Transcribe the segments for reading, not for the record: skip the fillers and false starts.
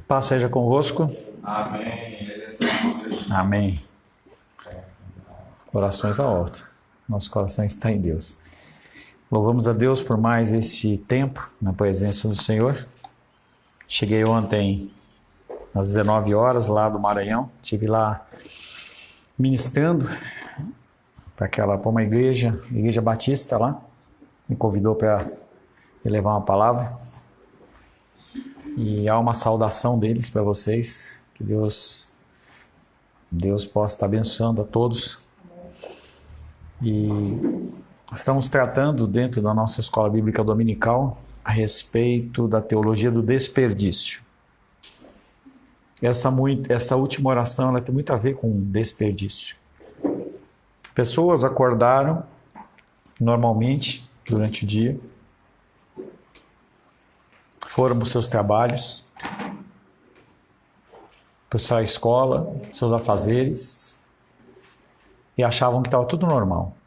Paz seja convosco. Amém. Amém. Corações à volta. Nosso coração está em Deus. Louvamos a Deus por mais esse tempo na presença do Senhor. Cheguei ontem às 19 horas lá do Maranhão. Estive lá ministrando para uma igreja batista lá. Me convidou para levar uma palavra. E há uma saudação deles para vocês. Que Deus possa estar abençoando a todos. E estamos tratando dentro da nossa escola bíblica dominical a respeito da teologia do desperdício. Essa última oração ela tem muito a ver com desperdício. Pessoas acordaram normalmente durante o dia, foram para os seus trabalhos, para a sua escola, seus afazeres, e achavam que estava tudo normal.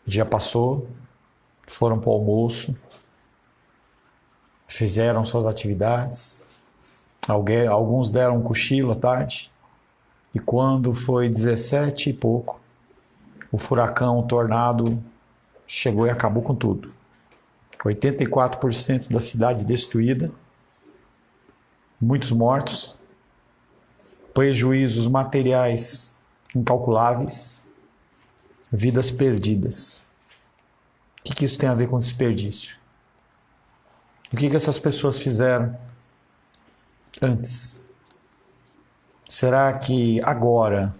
O dia passou, foram para o almoço, fizeram suas atividades, alguns deram um cochilo à tarde, e quando foi 17 e pouco, o furacão, o tornado, chegou e acabou com tudo. 84% da cidade destruída, muitos mortos, prejuízos materiais incalculáveis, vidas perdidas. O que isso tem a ver com desperdício? O que essas pessoas fizeram antes? Será que agora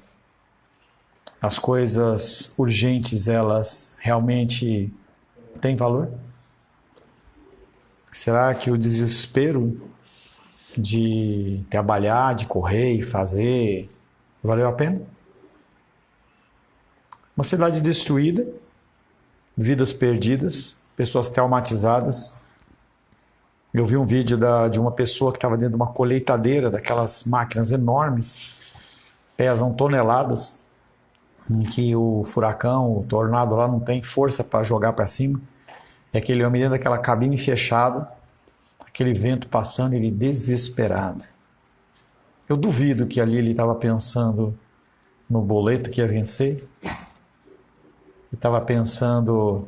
as coisas urgentes elas realmente têm valor? Será que o desespero de trabalhar, de correr e fazer, valeu a pena? Uma cidade destruída, vidas perdidas, pessoas traumatizadas. Eu vi um vídeo de uma pessoa que estava dentro de uma colheitadeira, daquelas máquinas enormes, pesam toneladas, em que o furacão, o tornado lá não tem força para jogar para cima. E aquele homem dentro daquela cabine fechada, aquele vento passando, ele desesperado. Eu duvido que ali ele estava pensando no boleto que ia vencer. Ele estava pensando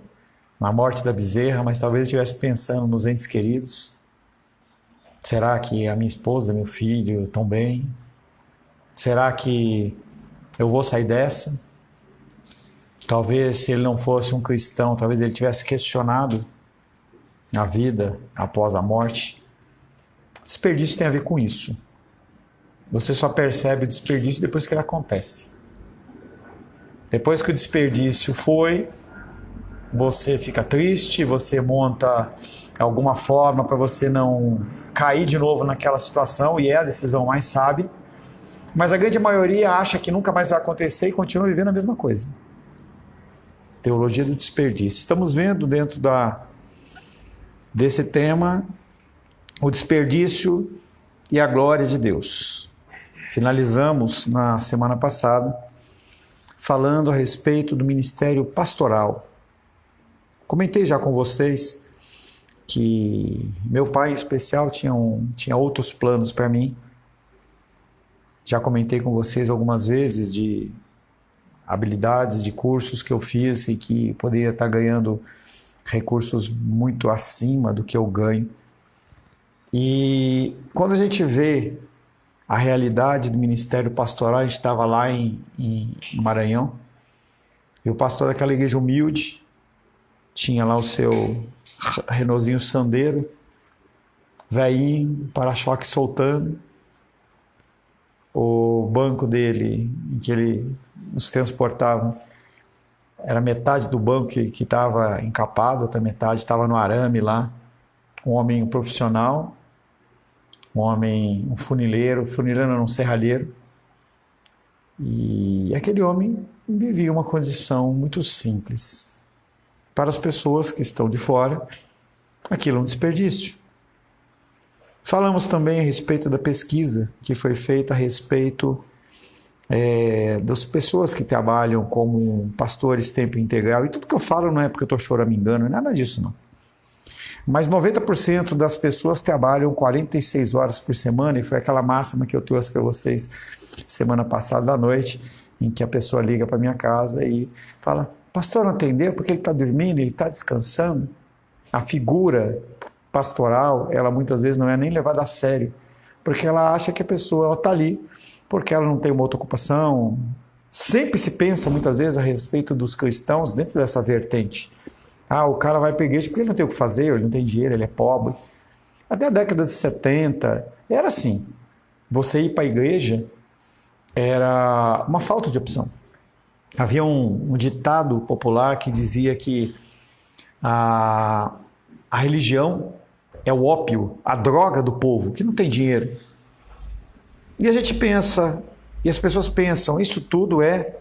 na morte da bezerra, mas talvez estivesse pensando nos entes queridos. Será que a minha esposa, meu filho estão bem? Será que eu vou sair dessa? Talvez se ele não fosse um cristão, talvez ele tivesse questionado a vida após a morte. Desperdício tem a ver com isso. Você só percebe o desperdício depois que ele acontece. Depois que o desperdício foi, você fica triste, você monta alguma forma para você não cair de novo naquela situação, e é a decisão mais sábia. Mas a grande maioria acha que nunca mais vai acontecer e continua vivendo a mesma coisa. Teologia do desperdício. Estamos vendo dentro desse tema o desperdício e a glória de Deus. Finalizamos na semana passada falando a respeito do ministério pastoral. Comentei já com vocês que meu pai em especial tinha outros planos para mim. Já comentei com vocês algumas vezes de habilidades, de cursos que eu fiz e que poderia estar ganhando recursos muito acima do que eu ganho. E quando a gente vê a realidade do ministério pastoral, a gente estava lá em Maranhão, e o pastor daquela igreja humilde tinha lá o seu Renaultzinho Sandero, velhinho, para-choque soltando, o banco dele, em que ele nos transportava, era metade do banco que estava encapado, outra metade estava no arame lá. Um homem profissional, um funileiro não, um serralheiro. E aquele homem vivia uma condição muito simples. Para as pessoas que estão de fora, aquilo é um desperdício. Falamos também a respeito da pesquisa que foi feita a respeito das pessoas que trabalham como pastores tempo integral. E tudo que eu falo não é porque eu estou choramingando, nada disso não. Mas 90% das pessoas trabalham 46 horas por semana, e foi aquela máxima que eu trouxe para vocês semana passada à noite, em que a pessoa liga para minha casa e fala: pastor, não atendeu porque ele está dormindo, ele está descansando. A figura pastoral, ela muitas vezes não é nem levada a sério, porque ela acha que a pessoa está ali porque ela não tem uma outra ocupação. Sempre se pensa muitas vezes a respeito dos cristãos dentro dessa vertente. O cara vai para a igreja porque ele não tem o que fazer, ele não tem dinheiro, ele é pobre. Até a década de 70 era assim. Você ir para a igreja era uma falta de opção. Havia um ditado popular que dizia que a religião é o ópio, a droga do povo, que não tem dinheiro. E a gente pensa, e as pessoas pensam, isso tudo é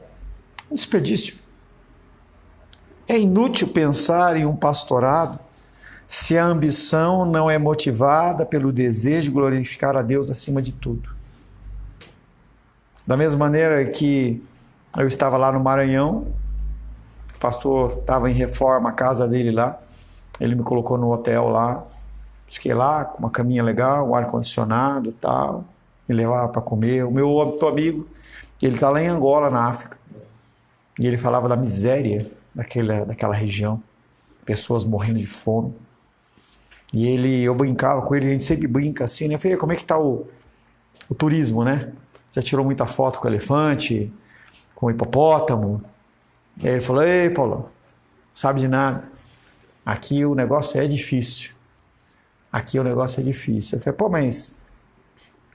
um desperdício. É inútil pensar em um pastorado se a ambição não é motivada pelo desejo de glorificar a Deus acima de tudo. Da mesma maneira que eu estava lá no Maranhão, o pastor estava em reforma, a casa dele lá, ele me colocou no hotel lá, fiquei lá com uma caminha legal, um ar-condicionado e tal, me levava para comer. O meu outro amigo, ele está lá em Angola, na África, e ele falava da miséria daquela região, pessoas morrendo de fome. E eu brincava com ele, a gente sempre brinca assim, né? Eu falei: como é que está o turismo, né? Já tirou muita foto com o elefante, com o hipopótamo? E aí ele falou: ei, Paulo, sabe de nada. Aqui o negócio é difícil. Aqui o negócio é difícil. Eu falei: pô, mas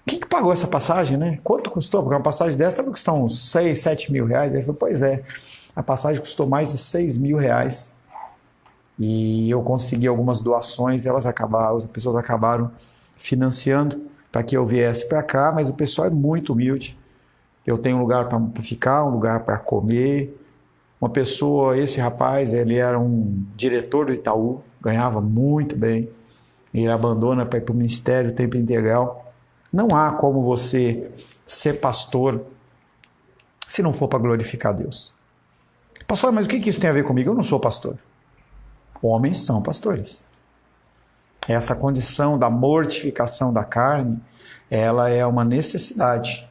quem que pagou essa passagem, né? Quanto custou? Porque uma passagem dessa deve custar uns 6, 7 mil reais. Ele falou: pois é, a passagem custou mais de 6 mil reais. E eu consegui algumas doações, as pessoas acabaram financiando para que eu viesse para cá, mas o pessoal é muito humilde. Eu tenho um lugar para ficar, um lugar para comer. Uma pessoa, esse rapaz, ele era um diretor do Itaú, ganhava muito bem. Ele abandona para ir para o ministério, tempo integral. Não há como você ser pastor se não for para glorificar Deus. Pastor, mas o que isso tem a ver comigo? Eu não sou pastor. Homens são pastores. Essa condição da mortificação da carne, ela é uma necessidade,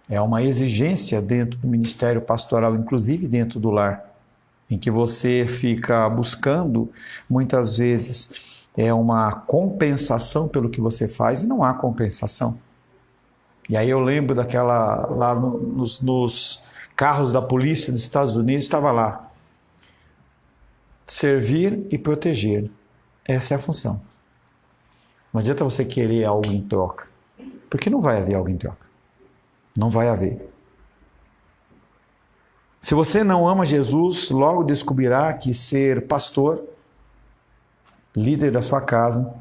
é uma exigência dentro do ministério pastoral, inclusive dentro do lar, em que você fica buscando, muitas vezes, uma compensação pelo que você faz, e não há compensação. E aí eu lembro daquela, lá nos carros da polícia dos Estados Unidos, estava lá: servir e proteger. Essa é a função. Não adianta você querer algo em troca, porque não vai haver algo em troca. Não vai haver. Se você não ama Jesus, logo descobrirá que ser pastor, líder da sua casa,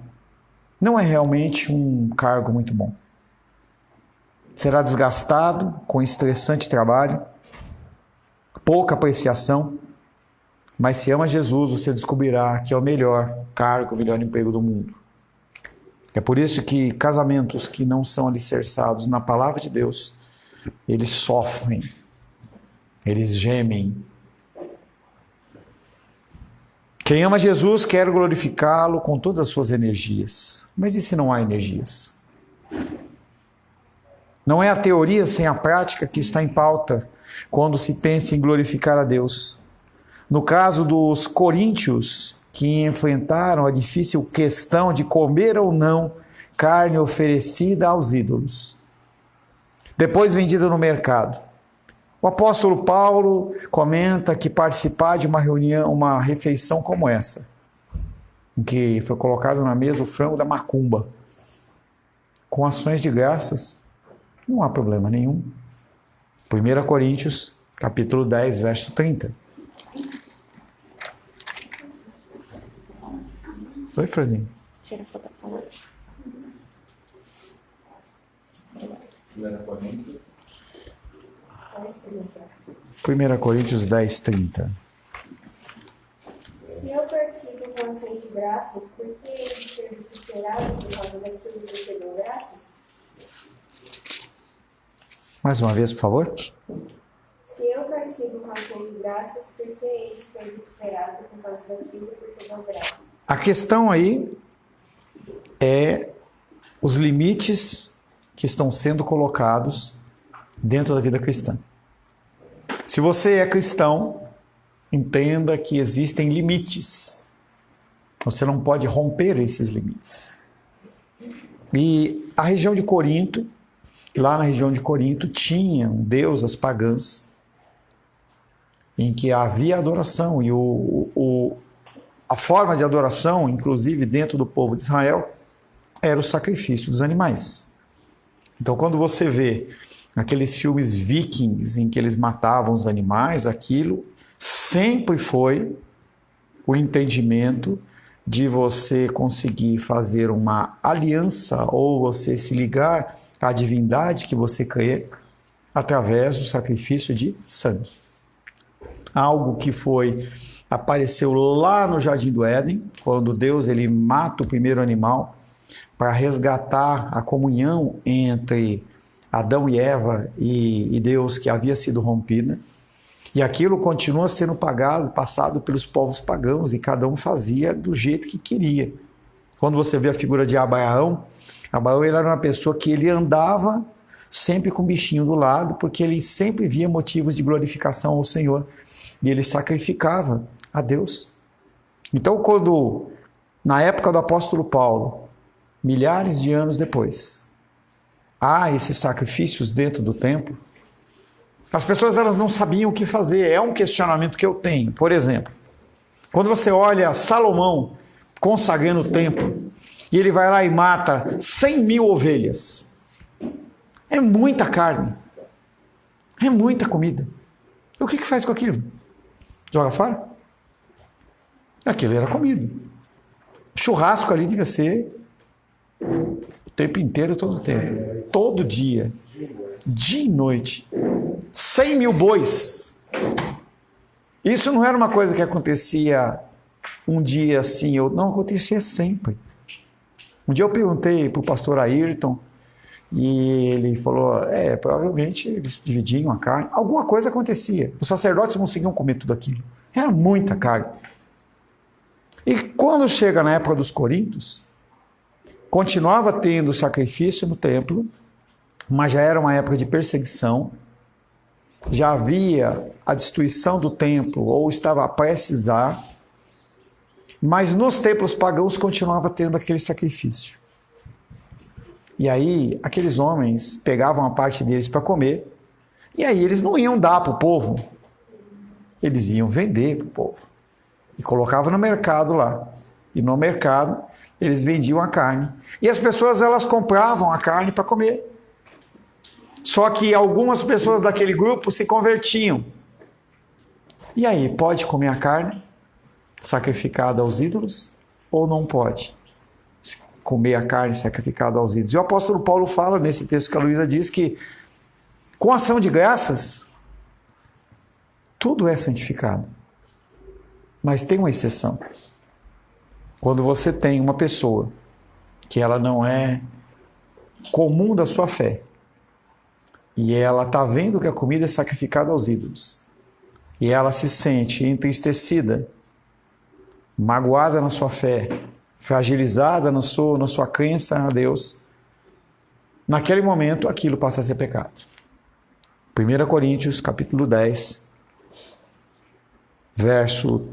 não é realmente um cargo muito bom. Será desgastado, com estressante trabalho, pouca apreciação. Mas se ama Jesus, você descobrirá que é o melhor cargo, o melhor emprego do mundo. É por isso que casamentos que não são alicerçados na palavra de Deus, eles sofrem, eles gemem. Quem ama Jesus quer glorificá-lo com todas as suas energias. Mas e se não há energias? Não é a teoria sem a prática que está em pauta quando se pensa em glorificar a Deus. No caso dos coríntios, que enfrentaram a difícil questão de comer ou não carne oferecida aos ídolos, depois vendida no mercado. O apóstolo Paulo comenta que participar de uma reunião, uma refeição como essa, em que foi colocado na mesa o frango da macumba, com ações de graças, não há problema nenhum. 1 Coríntios, capítulo 10, verso 30. Oi, Frazinho. Tira a foto da palavra. 1 Coríntios 10, 30. Se eu participo com ações de graças, por que ele ser superado por causa daquilo que eu dou graças? Mais uma vez, por favor. Se Se eu participo com ação de graças, por que hei de ser vituperado por causa daquilo porque dou graças? A questão aí é os limites que estão sendo colocados dentro da vida cristã. Se você é cristão, entenda que existem limites. Você não pode romper esses limites. E a região de Corinto, lá na região de Corinto, tinham deusas pagãs em que havia adoração. E a forma de adoração, inclusive dentro do povo de Israel, era o sacrifício dos animais. Então, quando você vê aqueles filmes vikings em que eles matavam os animais, aquilo sempre foi o entendimento de você conseguir fazer uma aliança ou você se ligar à divindade que você crê através do sacrifício de sangue. Algo que apareceu lá no Jardim do Éden, quando Deus ele mata o primeiro animal para resgatar a comunhão entre Adão e Eva e Deus que havia sido rompida. E aquilo continua sendo passado pelos povos pagãos, e cada um fazia do jeito que queria. Quando você vê a figura de Abraão ele era uma pessoa que ele andava sempre com o bichinho do lado, porque ele sempre via motivos de glorificação ao Senhor, e ele sacrificava a Deus. Então, quando, na época do apóstolo Paulo, milhares de anos depois, há esses sacrifícios dentro do templo, as pessoas elas não sabiam o que fazer. É um questionamento que eu tenho. Por exemplo, quando você olha Salomão consagrando o templo, e ele vai lá e mata 100.000 ovelhas, é muita carne, é muita comida. E o que faz com aquilo? Joga fora? Aquilo era comida. O churrasco ali devia ser o tempo inteiro, todo o tempo. Todo dia. Dia e noite. 100.000 bois. Isso não era uma coisa que acontecia um dia assim, não, acontecia sempre. Um dia eu perguntei para o pastor Ayrton, e ele falou, provavelmente eles dividiam a carne. Alguma coisa acontecia. Os sacerdotes não conseguiam comer tudo aquilo. Era muita carne. E quando chega na época dos Coríntios, continuava tendo sacrifício no templo, mas já era uma época de perseguição, já havia a destruição do templo, ou estava prestes a, mas nos templos pagãos continuava tendo aquele sacrifício. E aí, aqueles homens pegavam a parte deles para comer, e aí eles não iam dar para o povo, eles iam vender para o povo. E colocavam no mercado lá. E no mercado, eles vendiam a carne. E as pessoas, elas compravam a carne para comer. Só que algumas pessoas daquele grupo se convertiam. E aí, pode comer a carne sacrificada aos ídolos ou não pode comer a carne sacrificada aos ídolos? E o apóstolo Paulo fala nesse texto que a Luísa diz que com ação de graças tudo é santificado. Mas tem uma exceção. Quando você tem uma pessoa que ela não é comum da sua fé, e ela está vendo que a comida é sacrificada aos ídolos, e ela se sente entristecida, magoada na sua fé, fragilizada na sua crença a Deus, naquele momento aquilo passa a ser pecado. 1 Coríntios, capítulo 10, verso,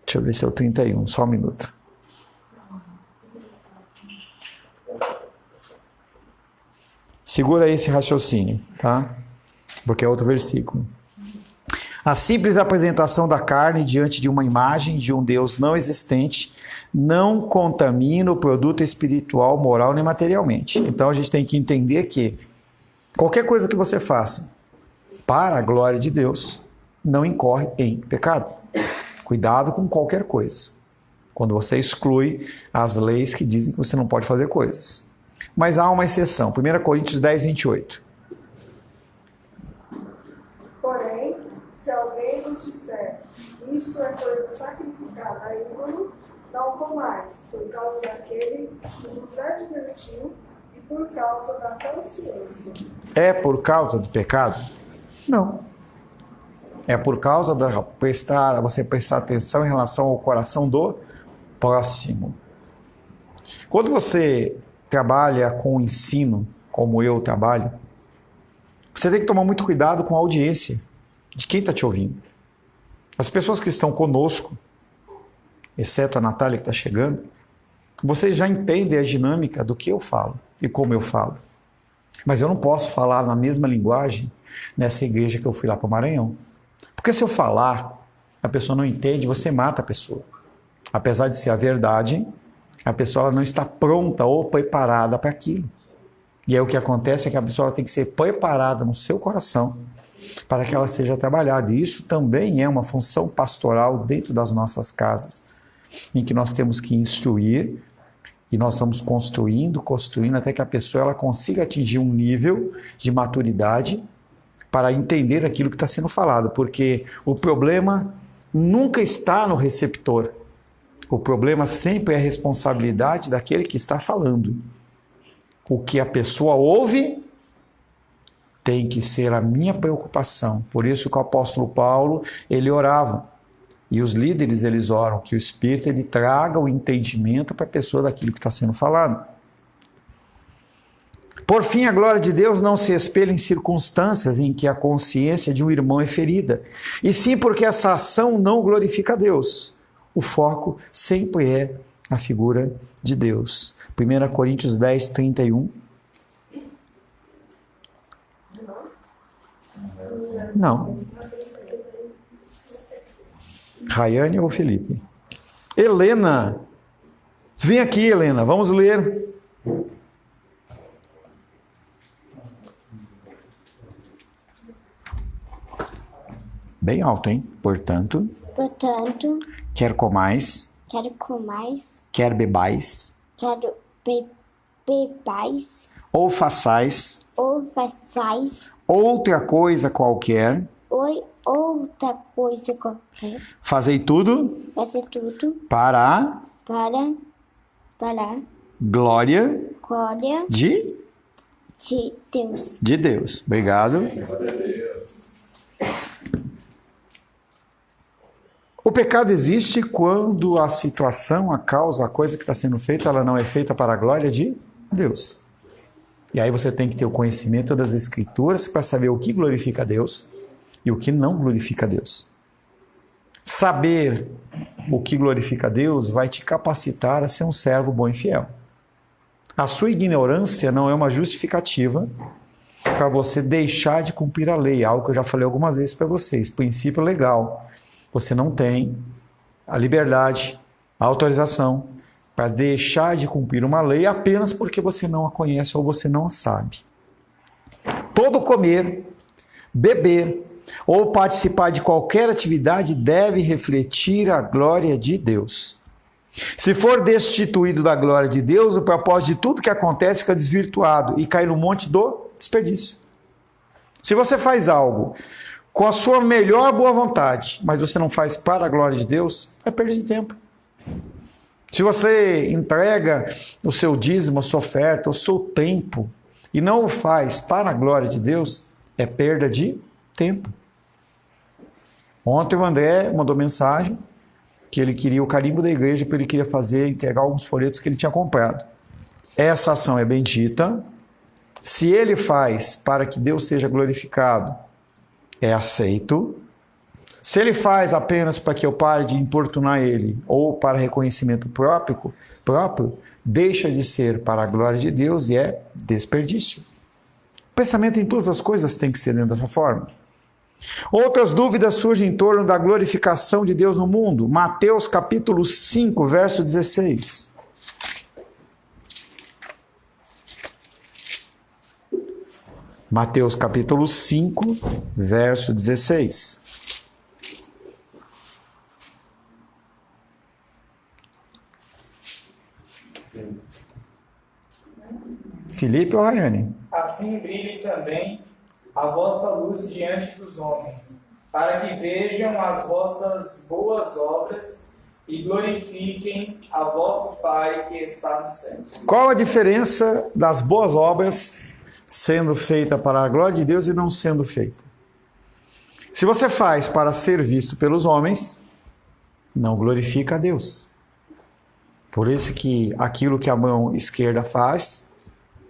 deixa eu ver se é o 31, só um minuto. Segura esse raciocínio, tá? Porque é outro versículo. A simples apresentação da carne diante de uma imagem de um Deus não existente não contamina o produto espiritual, moral nem materialmente. Então a gente tem que entender que qualquer coisa que você faça para a glória de Deus não incorre em pecado. Cuidado com qualquer coisa. Quando você exclui as leis que dizem que você não pode fazer coisas. Mas há uma exceção. 1 Coríntios 10, 28. Porém, se alguém vos disser, isto é coisa sacrificada a ídolo, não comais, por causa daquele que nos advertiu e por causa da consciência. É por causa do pecado? Não. É por causa você prestar atenção em relação ao coração do próximo. Quando você trabalha com o ensino, como eu trabalho, você tem que tomar muito cuidado com a audiência de quem está te ouvindo. As pessoas que estão conosco, exceto a Natália que está chegando, vocês já entendem a dinâmica do que eu falo e como eu falo. Mas eu não posso falar na mesma linguagem nessa igreja que eu fui lá para o Maranhão. Porque se eu falar, a pessoa não entende, você mata a pessoa. Apesar de ser a verdade, a pessoa não está pronta ou preparada para aquilo. E aí o que acontece é que a pessoa tem que ser preparada no seu coração para que ela seja trabalhada. E isso também é uma função pastoral dentro das nossas casas, em que nós temos que instruir e nós estamos construindo até que a pessoa ela consiga atingir um nível de maturidade para entender aquilo que está sendo falado, porque o problema nunca está no receptor. O problema sempre é a responsabilidade daquele que está falando. O que a pessoa ouve tem que ser a minha preocupação. Por isso que o apóstolo Paulo, ele orava. E os líderes, eles oram que o Espírito ele traga o entendimento para a pessoa daquilo que está sendo falado. Por fim, a glória de Deus não se espelha em circunstâncias em que a consciência de um irmão é ferida, e sim porque essa ação não glorifica a Deus. O foco sempre é a figura de Deus. 1 Coríntios 10, 31. Não. Rayane ou Felipe? Helena. Vem aqui, Helena. Vamos ler. Bem alto, hein? Portanto, quer comais, quer bebais, ou façais, outra coisa qualquer, fazei tudo para glória de Deus. Obrigado. O pecado existe quando a situação, a causa, a coisa que está sendo feita, ela não é feita para a glória de Deus. E aí você tem que ter o conhecimento das Escrituras para saber o que glorifica a Deus e o que não glorifica a Deus. Saber o que glorifica a Deus vai te capacitar a ser um servo bom e fiel. A sua ignorância não é uma justificativa para você deixar de cumprir a lei, algo que eu já falei algumas vezes para vocês, princípio legal. Você não tem a liberdade, a autorização para deixar de cumprir uma lei apenas porque você não a conhece ou você não a sabe. Todo comer, beber ou participar de qualquer atividade deve refletir a glória de Deus. Se for destituído da glória de Deus, o propósito de tudo que acontece fica desvirtuado e cai no monte do desperdício. Se você faz algo com a sua melhor boa vontade, mas você não faz para a glória de Deus, é perda de tempo. Se você entrega o seu dízimo, a sua oferta, o seu tempo, e não o faz para a glória de Deus, é perda de tempo. Ontem o André mandou mensagem que ele queria o carimbo da igreja, porque ele queria entregar alguns folhetos que ele tinha comprado. Essa ação é bendita. Se ele faz para que Deus seja glorificado, é aceito. Se ele faz apenas para que eu pare de importunar ele ou para reconhecimento próprio, deixa de ser para a glória de Deus e é desperdício. O pensamento em todas as coisas tem que ser dessa forma. Outras dúvidas surgem em torno da glorificação de Deus no mundo. Mateus capítulo 5, verso 16. Mateus capítulo 5, verso 16. Felipe ou Rayane? Assim brilhe também a vossa luz diante dos homens, para que vejam as vossas boas obras e glorifiquem a vosso Pai que está nos céus. Qual a diferença das boas obras sendo feita para a glória de Deus e não sendo feita? Se você faz para ser visto pelos homens, não glorifica a Deus. Por isso que aquilo que a mão esquerda faz,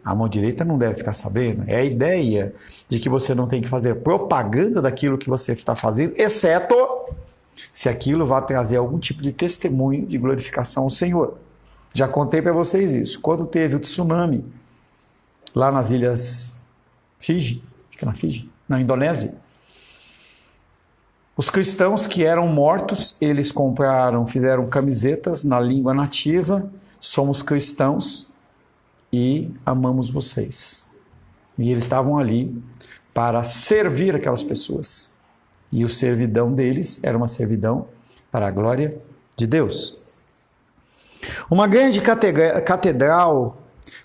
a mão direita não deve ficar sabendo. É a ideia de que você não tem que fazer propaganda daquilo que você está fazendo, exceto se aquilo vai trazer algum tipo de testemunho de glorificação ao Senhor. Já contei para vocês isso. Quando teve o tsunami lá nas ilhas Fiji, acho que é na Fiji, na Indonésia, os cristãos que eram mortos, eles fizeram camisetas na língua nativa, somos cristãos e amamos vocês. E eles estavam ali para servir aquelas pessoas. E o servidão deles era uma servidão para a glória de Deus. Uma grande catedral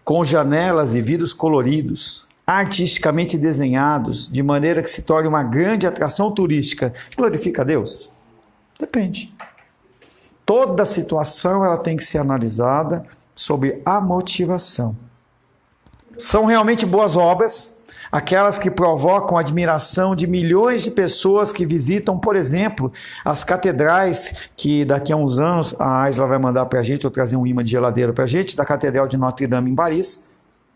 com janelas e vidros coloridos, artisticamente desenhados, de maneira que se torne uma grande atração turística, glorifica a Deus? Depende. Toda situação ela tem que ser analisada sobre a motivação. São realmente boas obras aquelas que provocam a admiração de milhões de pessoas que visitam, por exemplo, as catedrais, que daqui a uns anos a Aisla vai mandar para a gente, ou trazer um imã de geladeira para a gente, da Catedral de Notre Dame em Paris.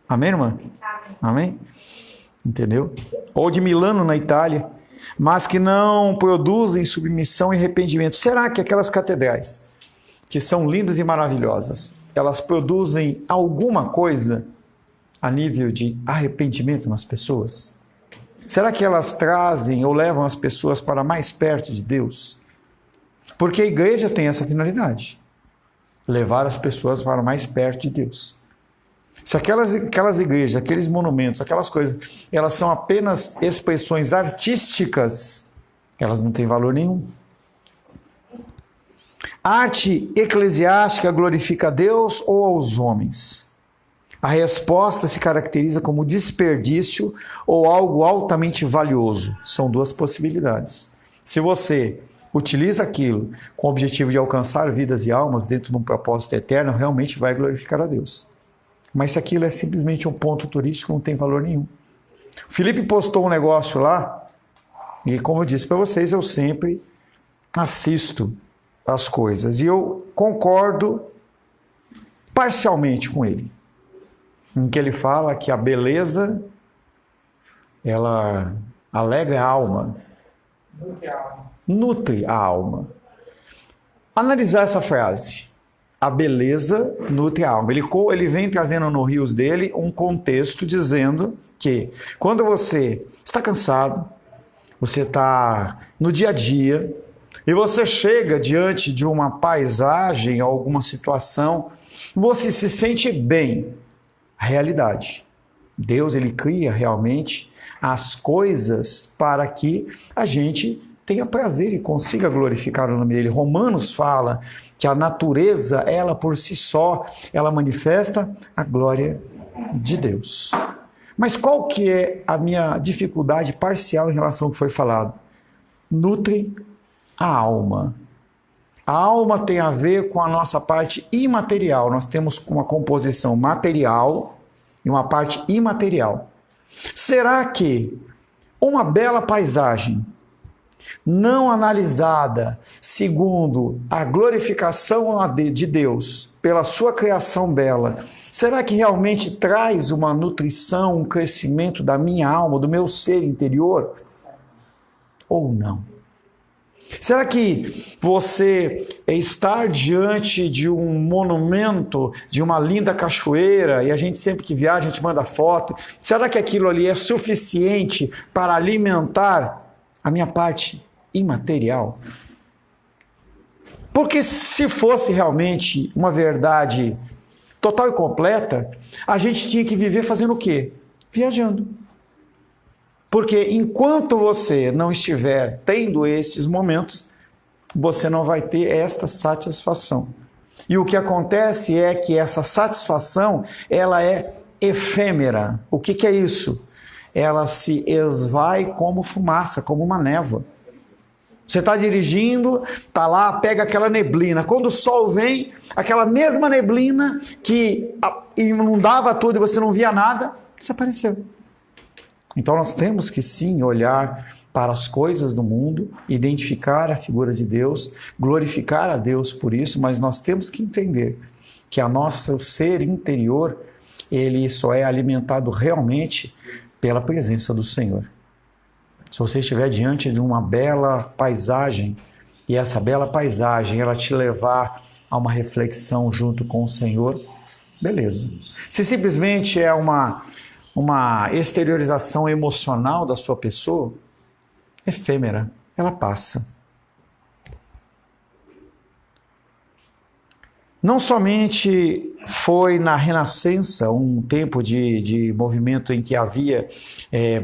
Amém, irmã? Amém? Entendeu? Ou de Milano, na Itália, mas que não produzem submissão e arrependimento. Será que aquelas catedrais, que são lindas e maravilhosas, elas produzem alguma coisa a nível de arrependimento nas pessoas? Será que elas trazem ou levam as pessoas para mais perto de Deus? Porque a igreja tem essa finalidade, levar as pessoas para mais perto de Deus. Se aquelas igrejas, aqueles monumentos, aquelas coisas, elas são apenas expressões artísticas, elas não têm valor nenhum. A arte eclesiástica glorifica a Deus ou aos homens? A resposta se caracteriza como desperdício ou algo altamente valioso. São duas possibilidades. Se você utiliza aquilo com o objetivo de alcançar vidas e almas dentro de um propósito eterno, realmente vai glorificar a Deus. Mas se aquilo é simplesmente um ponto turístico, não tem valor nenhum. O Felipe postou um negócio lá, e como eu disse para vocês, eu sempre assisto as coisas. E eu concordo parcialmente com ele. Em que ele fala que a beleza, ela alegra a alma. Nutre a alma. Analisar essa frase. A beleza nutre a alma. Ele vem trazendo no rios dele um contexto dizendo que quando você está cansado, você está no dia a dia, e você chega diante de uma paisagem, alguma situação, você se sente bem. Realidade. Deus, ele cria realmente as coisas para que a gente tenha prazer e consiga glorificar o nome dele. Romanos fala que a natureza, ela por si só, ela manifesta a glória de Deus. Mas qual que é a minha dificuldade parcial em relação ao que foi falado? Nutre a alma. A alma tem a ver com a nossa parte imaterial. Nós temos uma composição material e uma parte imaterial. Será que uma bela paisagem, não analisada segundo a glorificação de Deus pela sua criação bela, será que realmente traz uma nutrição, um crescimento da minha alma, do meu ser interior? Ou não? Será que você estar diante de um monumento, de uma linda cachoeira, e a gente sempre que viaja, a gente manda foto, será que aquilo ali é suficiente para alimentar a minha parte imaterial? Porque se fosse realmente uma verdade total e completa, a gente tinha que viver fazendo o quê? Viajando. Porque enquanto você não estiver tendo esses momentos, você não vai ter esta satisfação. E o que acontece é que essa satisfação, ela é efêmera. O que é isso? Ela se esvai como fumaça, como uma névoa. Você está dirigindo, está lá, pega aquela neblina. Quando o sol vem, aquela mesma neblina que inundava tudo e você não via nada, desapareceu. Então nós temos que sim olhar para as coisas do mundo, identificar a figura de Deus, glorificar a Deus por isso, mas nós temos que entender que o ser interior, ele só é alimentado realmente pela presença do Senhor. Se você estiver diante de uma bela paisagem, e essa bela paisagem ela te levar a uma reflexão junto com o Senhor, beleza. Se simplesmente é uma exteriorização emocional da sua pessoa, efêmera, ela passa. Não somente foi na Renascença, um tempo de movimento em que havia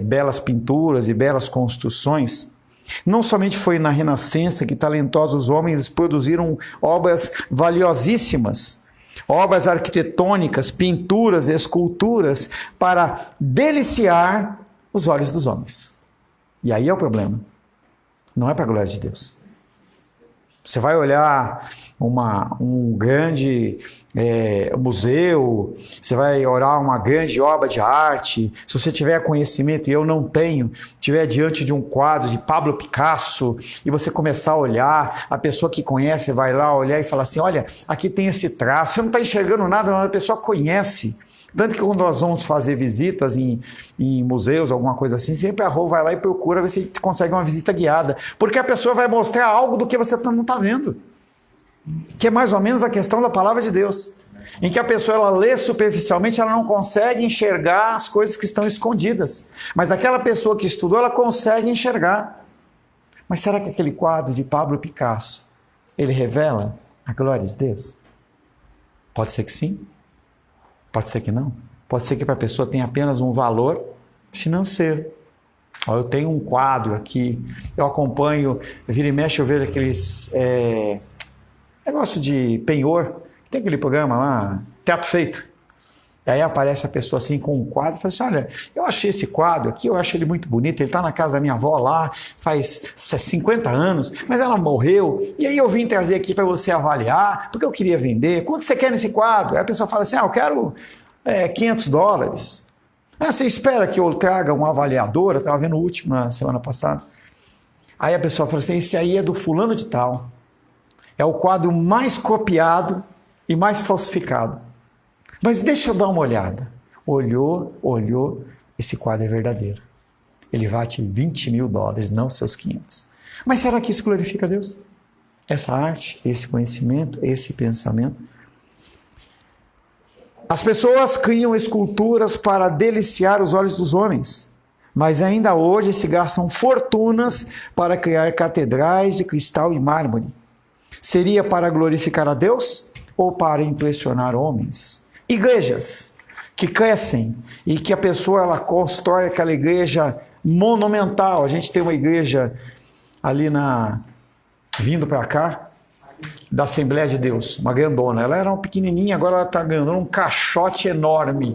belas pinturas e belas construções, não somente foi na Renascença que talentosos homens produziram obras valiosíssimas, obras arquitetônicas, pinturas, esculturas, para deliciar os olhos dos homens. E aí é o problema. Não é para a glória de Deus. Você vai olhar um grande museu, você vai orar uma grande obra de arte, se você tiver conhecimento, e eu não tenho, estiver diante de um quadro de Pablo Picasso, e você começar a olhar, a pessoa que conhece vai lá olhar e falar assim, olha, aqui tem esse traço, você não está enxergando nada, mas a pessoa conhece. Tanto que quando nós vamos fazer visitas em museus, alguma coisa assim, sempre a Rô vai lá e procura ver se a gente consegue uma visita guiada, porque a pessoa vai mostrar algo do que você não está vendo. Que é mais ou menos a questão da palavra de Deus, em que a pessoa ela lê superficialmente, ela não consegue enxergar as coisas que estão escondidas, mas aquela pessoa que estudou, ela consegue enxergar. Mas será que aquele quadro de Pablo Picasso, ele revela a glória de Deus? Pode ser que sim, pode ser que não, pode ser que para a pessoa tenha apenas um valor financeiro. Eu tenho um quadro aqui, eu acompanho, vira e mexe, eu vejo aqueles negócio de penhor, tem aquele programa lá, Teto Feito. E aí aparece a pessoa assim com um quadro e fala assim, olha, eu achei esse quadro aqui, eu acho ele muito bonito, ele está na casa da minha avó lá, faz 50 anos, mas ela morreu, e aí eu vim trazer aqui para você avaliar, porque eu queria vender. Quanto você quer nesse quadro? Aí a pessoa fala assim, eu quero $500. Você espera que eu traga uma avaliadora? Eu estava vendo o último na semana passada. Aí a pessoa fala assim, esse aí é do fulano de tal. É o quadro mais copiado e mais falsificado. Mas deixa eu dar uma olhada. Olhou, esse quadro é verdadeiro. Ele vale $20 mil, não seus 500. Mas será que isso glorifica a Deus? Essa arte, esse conhecimento, esse pensamento? As pessoas criam esculturas para deliciar os olhos dos homens, mas ainda hoje se gastam fortunas para criar catedrais de cristal e mármore. Seria para glorificar a Deus ou para impressionar homens? Igrejas que crescem e que a pessoa ela constrói aquela igreja monumental. A gente tem uma igreja ali vindo para cá, da Assembleia de Deus, uma grandona. Ela era uma pequenininha, agora ela está ganhando um caixote enorme.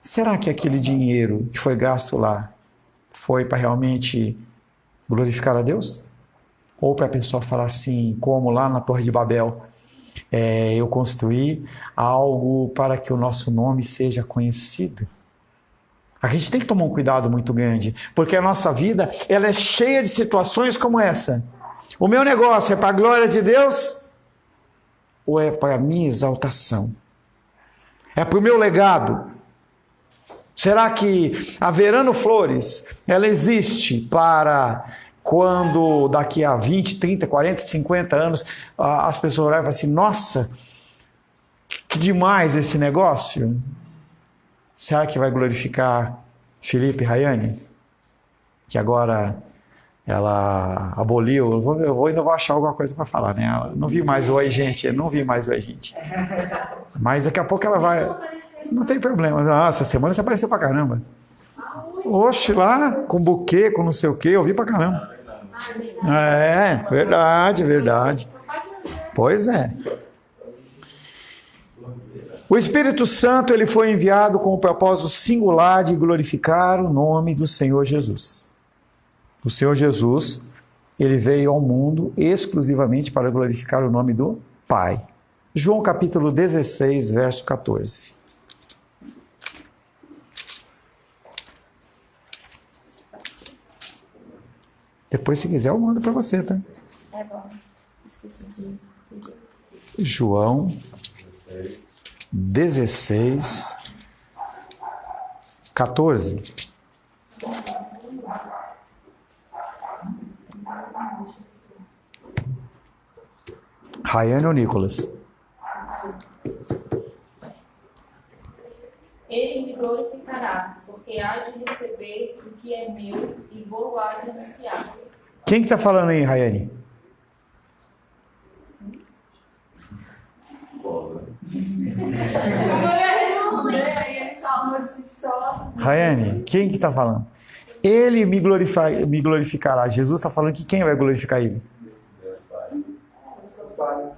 Será que aquele dinheiro que foi gasto lá foi para realmente glorificar a Deus? Ou para a pessoa falar assim, como lá na Torre de Babel, eu construí algo para que o nosso nome seja conhecido? A gente tem que tomar um cuidado muito grande, porque a nossa vida ela é cheia de situações como essa. O meu negócio é para a glória de Deus ou é para a minha exaltação? É para o meu legado? Será que a Verano Flores ela existe para quando daqui a 20, 30, 40, 50 anos as pessoas olharem e falam assim, nossa, que demais esse negócio? Será que vai glorificar Felipe e Rayane? Que agora ela aboliu, eu ainda vou achar alguma coisa para falar, né? Não vi mais o Oi Gente, mas daqui a pouco ela vai, não tem problema, essa semana você apareceu pra caramba. Oxe, lá, com buquê, com não sei o quê, eu vi pra caramba. Verdade. Pois é. O Espírito Santo ele foi enviado com o propósito singular de glorificar o nome do Senhor Jesus. O Senhor Jesus, ele veio ao mundo exclusivamente para glorificar o nome do Pai. João capítulo 16, verso 14. Depois, se quiser, eu mando para você, tá? É bom. Esqueci de pedir. João 16, 14. Raiane ou Nicolas? Ele me glorificará, porque há de receber o que é meu e vou há de anunciar. Quem que está falando aí, Raiane? Raiane, quem que está falando? Ele me glorificará. Jesus está falando que quem vai glorificar ele? Pai.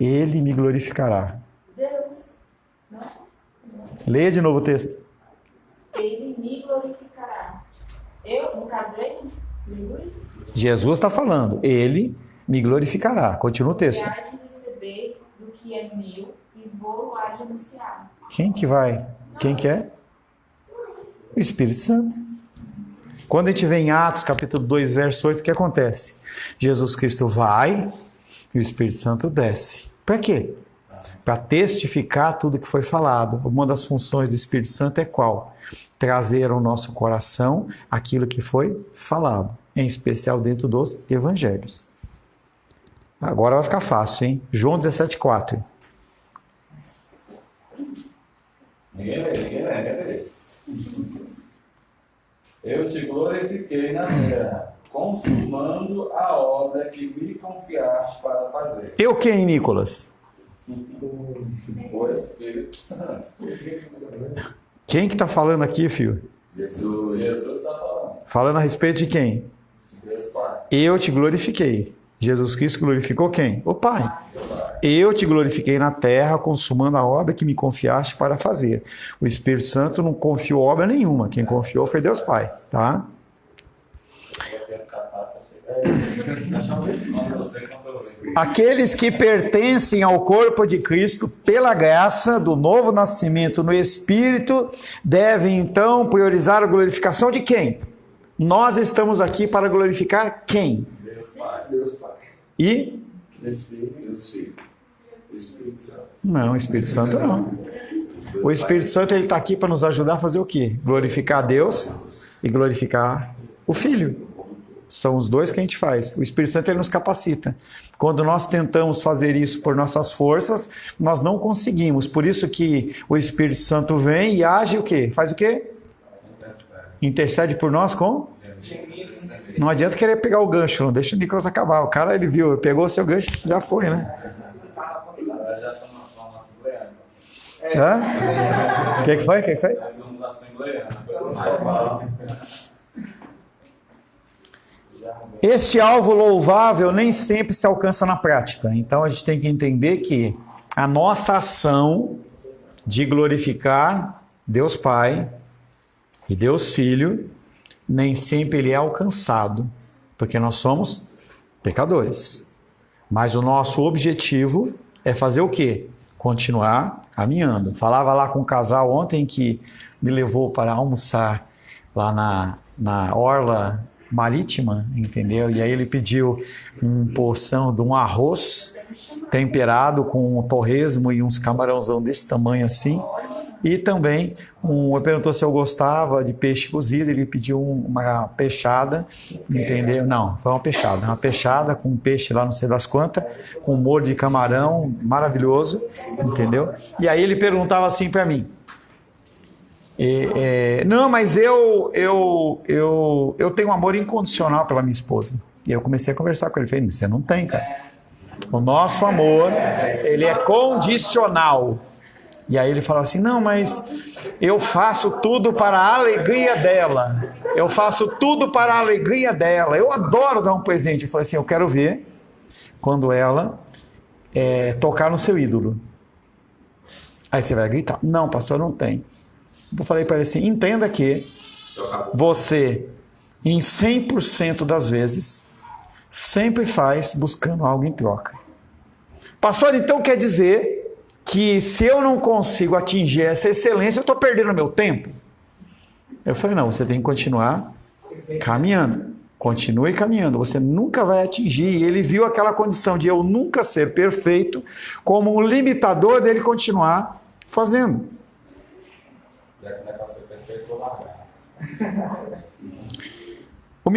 Ele me glorificará. Deus, Leia de novo o texto. ele me glorificará. Eu, no caso, ele, Jesus, Jesus está falando. Ele me glorificará. Continua o que texto. há de receber do que é meu e vou há de anunciar. Quem que vai? Quem que é? O Espírito Santo. Quando a gente vê em Atos, capítulo 2, verso 8, o que acontece? Jesus Cristo vai e o Espírito Santo desce. Para quê? Para testificar tudo que foi falado. Uma das funções do Espírito Santo é qual? Trazer ao nosso coração aquilo que foi falado, em especial dentro dos evangelhos. Agora vai ficar fácil, hein? João 17,4. Ninguém lê. Eu te glorifiquei na terra, consumando a obra que me confiaste para fazer. Eu quem, Nicolas? O Espírito Santo. Quem que está falando aqui, filho? Jesus está falando. Falando a respeito de quem? Deus Pai. Eu te glorifiquei. Jesus Cristo glorificou quem? O Pai. Eu te glorifiquei na terra, consumando a obra que me confiaste para fazer. O Espírito Santo não confiou obra nenhuma. Quem confiou foi Deus Pai, tá? Aqueles que pertencem ao corpo de Cristo, pela graça do novo nascimento no Espírito, devem então priorizar a glorificação de quem? Nós estamos aqui para glorificar quem? Deus Pai. E? Deus Filho. Espírito Santo. Não, o Espírito Santo não. O Espírito Santo ele está aqui para nos ajudar a fazer o quê? Glorificar a Deus e glorificar o Filho. São os dois que a gente faz. O Espírito Santo ele nos capacita. Quando nós tentamos fazer isso por nossas forças, nós não conseguimos. Por isso que o Espírito Santo vem e age o quê? Faz o quê? Intercede por nós com? Não adianta querer pegar o gancho, não deixa o Nicolas acabar. O cara, ele viu, pegou o seu gancho, já foi, né? Já somos uma assembleana. Hã? O que foi? Já somos assembleana. Este alvo louvável nem sempre se alcança na prática. Então a gente tem que entender que a nossa ação de glorificar Deus Pai e Deus Filho, nem sempre ele é alcançado, porque nós somos pecadores. Mas o nosso objetivo é fazer o quê? Continuar caminhando. Falava lá com um casal ontem que me levou para almoçar lá na orla marítima, entendeu? E aí ele pediu uma porção de um arroz temperado com um torresmo e uns camarãozão desse tamanho assim. E também, ele perguntou se eu gostava de peixe cozido, ele pediu uma peixada, entendeu? Não, foi uma peixada com peixe lá não sei das quantas, com molho de camarão, maravilhoso, entendeu? E aí ele perguntava assim para mim, não, mas eu tenho um amor incondicional pela minha esposa. E eu comecei a conversar com ele, falei, você não tem, cara. O nosso amor, ele é condicional. E aí ele falou assim, não, mas eu faço tudo para a alegria dela. Eu faço tudo para a alegria dela. Eu adoro dar um presente. Eu falei assim, eu quero ver quando ela tocar no seu ídolo. Aí você vai gritar, não, pastor, não tem. Eu falei para ele assim, entenda que você, em 100% das vezes, sempre faz buscando algo em troca. Pastor, então quer dizer que se eu não consigo atingir essa excelência, eu estou perdendo meu tempo? Eu falei, não, você tem que continuar caminhando. Continue caminhando, você nunca vai atingir. E ele viu aquela condição de eu nunca ser perfeito como um limitador dele continuar fazendo. Já que não é para ser perfeito, vou largar. O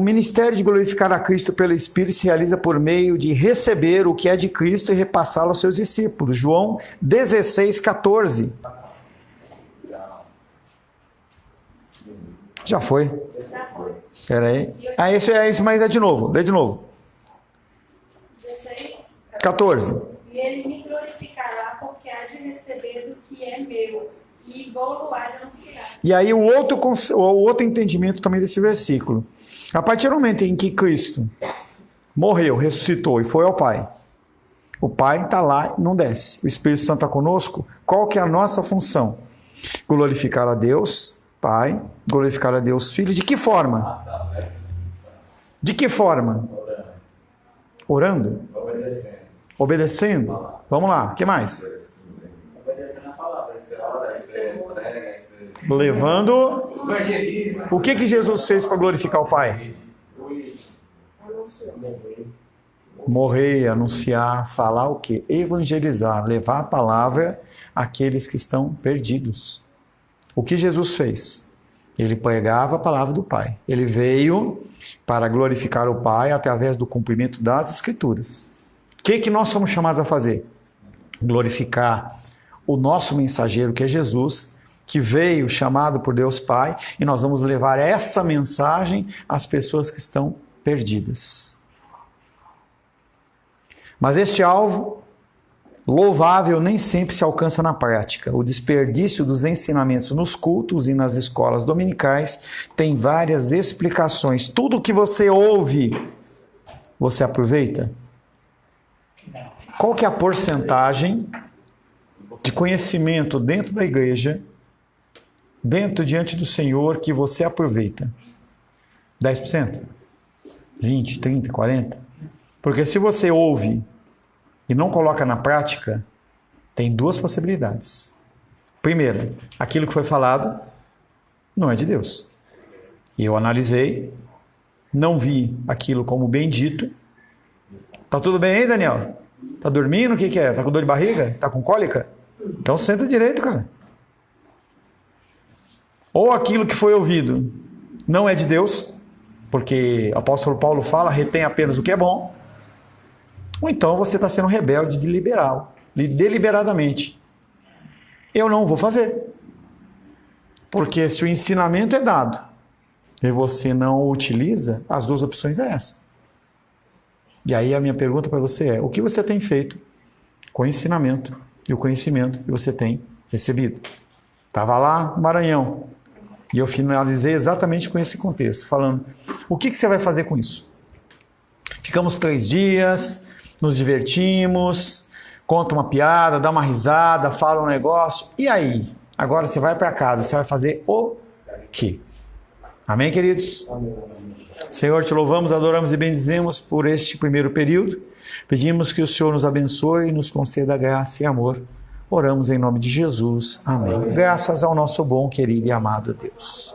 ministério de glorificar a Cristo pelo Espírito se realiza por meio de receber o que é de Cristo e repassá-lo aos seus discípulos. João 16:14. Já foi. Já foi. Espera aí. Isso é isso, mas é de novo. Lê de novo. 16. 14. E ele me glorificará, porque há de receber do que é meu, e vou-lo anunciar. E aí o outro entendimento também desse versículo. A partir do momento em que Cristo morreu, ressuscitou e foi ao Pai, o Pai está lá e não desce. O Espírito Santo está conosco. Qual que é a nossa função? Glorificar a Deus Pai, glorificar a Deus Filho. De que forma? De que forma? Orando? Obedecendo? Vamos lá, o que mais? Obedecendo a palavra, você ora, você prega, você... Levando. O que Jesus fez para glorificar o Pai? Morrer, anunciar, falar o quê? Evangelizar, levar a palavra àqueles que estão perdidos. O que Jesus fez? Ele pregava a palavra do Pai. Ele veio para glorificar o Pai através do cumprimento das Escrituras. O que nós somos chamados a fazer? Glorificar o nosso mensageiro, que é Jesus, que veio chamado por Deus Pai, e nós vamos levar essa mensagem às pessoas que estão perdidas. Mas este alvo louvável nem sempre se alcança na prática. O desperdício dos ensinamentos nos cultos e nas escolas dominicais tem várias explicações. Tudo que você ouve, você aproveita? Qual que é a porcentagem de conhecimento dentro da igreja, diante do Senhor, que você aproveita? 10%? 20%, 30%, 40%? Porque se você ouve e não coloca na prática, tem duas possibilidades. Primeira, aquilo que foi falado não é de Deus. Eu analisei, não vi aquilo como bendito. Tá tudo bem aí, Daniel? Tá dormindo? O que é? Tá com dor de barriga? Tá com cólica? Então senta direito, cara. Ou aquilo que foi ouvido não é de Deus, porque o apóstolo Paulo fala, retém apenas o que é bom. Ou então você está sendo rebelde deliberadamente. Eu não vou fazer. Porque se o ensinamento é dado e você não o utiliza, as duas opções é essa. E aí a minha pergunta para você é, o que você tem feito com o ensinamento e o conhecimento que você tem recebido? Estava lá no Maranhão e eu finalizei exatamente com esse contexto, falando, o que você vai fazer com isso? Ficamos 3 dias... Nos divertimos, conta uma piada, dá uma risada, fala um negócio. E aí? Agora você vai para casa, você vai fazer o quê? Amém, queridos? Senhor, te louvamos, adoramos e bendizemos por este primeiro período. Pedimos que o Senhor nos abençoe e nos conceda graça e amor. Oramos em nome de Jesus. Amém. Graças ao nosso bom, querido e amado Deus.